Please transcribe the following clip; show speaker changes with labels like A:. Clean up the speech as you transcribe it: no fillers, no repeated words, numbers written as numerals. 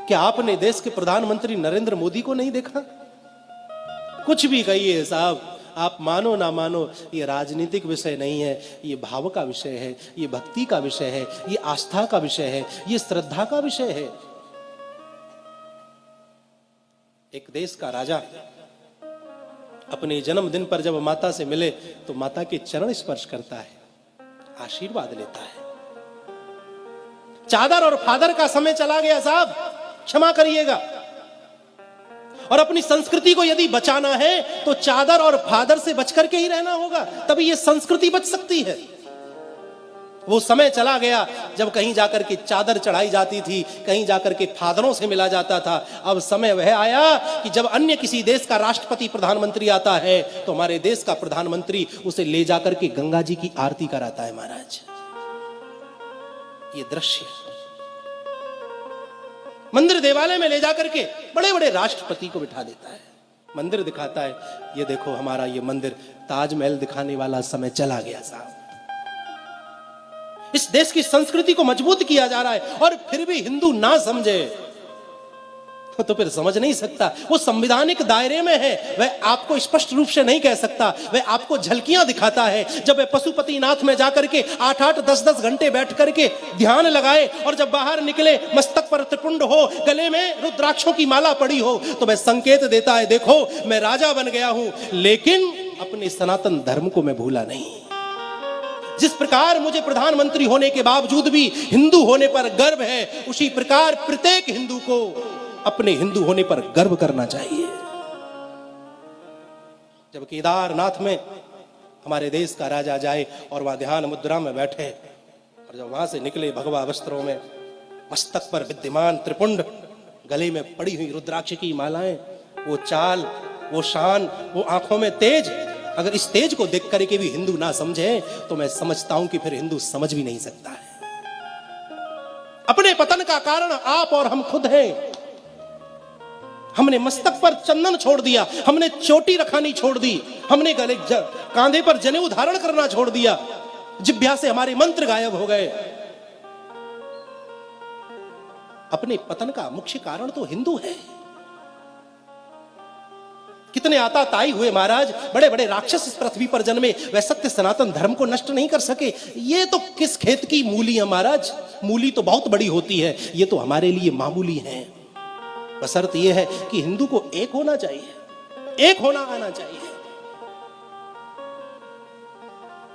A: क्या आपने देश के प्रधानमंत्री नरेंद्र मोदी को नहीं देखा? कुछ भी कहिए साहब, आप मानो ना मानो, ये राजनीतिक विषय नहीं है, ये भाव का विषय है, ये भक्ति का विषय है, ये आस्था का विषय है, ये श्रद्धा का विषय है। एक देश का राजा अपने जन्मदिन पर जब माता से मिले तो माता के चरण स्पर्श करता है, आशीर्वाद लेता है। चादर और फादर का समय चला गया साहब, क्षमा करिएगा। और अपनी संस्कृति को यदि बचाना है तो चादर और फादर से बचकर के ही रहना होगा, तभी ये संस्कृति बच सकती है। वो समय चला गया जब कहीं जाकर के चादर चढ़ाई जाती थी, कहीं जाकर के फादरों से मिला जाता था। अब समय वह आया कि जब अन्य किसी देश का राष्ट्रपति प्रधानमंत्री आता है तो हमारे देश का प्रधानमंत्री उसे ले जाकर के गंगा जी की आरती कराता है। महाराज, ये दृश्य मंदिर देवालय में ले जाकर के बड़े बड़े राष्ट्रपति को बिठा देता है, मंदिर दिखाता है, ये देखो हमारा ये मंदिर, ताजमहल दिखाने वाला समय चला गया साहब। इस देश की संस्कृति को मजबूत किया जा रहा है और फिर भी हिंदू ना समझे तो फिर समझ नहीं सकता। वो संवैधानिक दायरे में है, वह आपको स्पष्ट रूप से नहीं कह सकता, वह आपको झलकियां दिखाता है। जब वह पशुपतिनाथ में जाकर के 8-8, 10-10 घंटे बैठ करके ध्यान लगाए और जब बाहर निकले मस्तक पर त्रिपुंड हो, गले में रुद्राक्षों की माला पड़ी हो, तो वह संकेत देता है, देखो मैं राजा बन गया हूं लेकिन अपने सनातन धर्म को मैं भूला नहीं। जिस प्रकार मुझे प्रधानमंत्री होने के बावजूद भी हिंदू होने पर गर्व है, उसी प्रकार प्रत्येक हिंदू को अपने हिंदू होने पर गर्व करना चाहिए। जब केदारनाथ में हमारे देश का राजा जाए और वहां ध्यान मुद्रा में बैठे और जब वहां से निकले भगवा वस्त्रों में, मस्तक पर विद्यमान त्रिपुंड, गले में पड़ी हुई रुद्राक्ष की मालाएं, वो चाल, वो शान, वो आंखों में तेज, अगर इस तेज को देख करके भी हिंदू ना समझे तो मैं समझता हूं कि फिर हिंदू समझ भी नहीं सकता है। अपने पतन का कारण आप और हम खुद हैं। हमने मस्तक पर चंदन छोड़ दिया, हमने चोटी रखानी छोड़ दी, हमने गले कांधे पर जनेऊ धारण करना छोड़ दिया, जिह्वा से हमारे मंत्र गायब हो गए। अपने पतन का मुख्य कारण तो हिंदू है। कितने आताताई हुए महाराज, बड़े बड़े राक्षस इस पृथ्वी पर जन्मे, वह सत्य सनातन धर्म को नष्ट नहीं कर सके। ये तो किस खेत की मूली है महाराज, मूली तो बहुत बड़ी होती है, ये तो हमारे लिए मामूली है। बशर्त यह है कि हिंदू को एक होना चाहिए, एक होना आना चाहिए।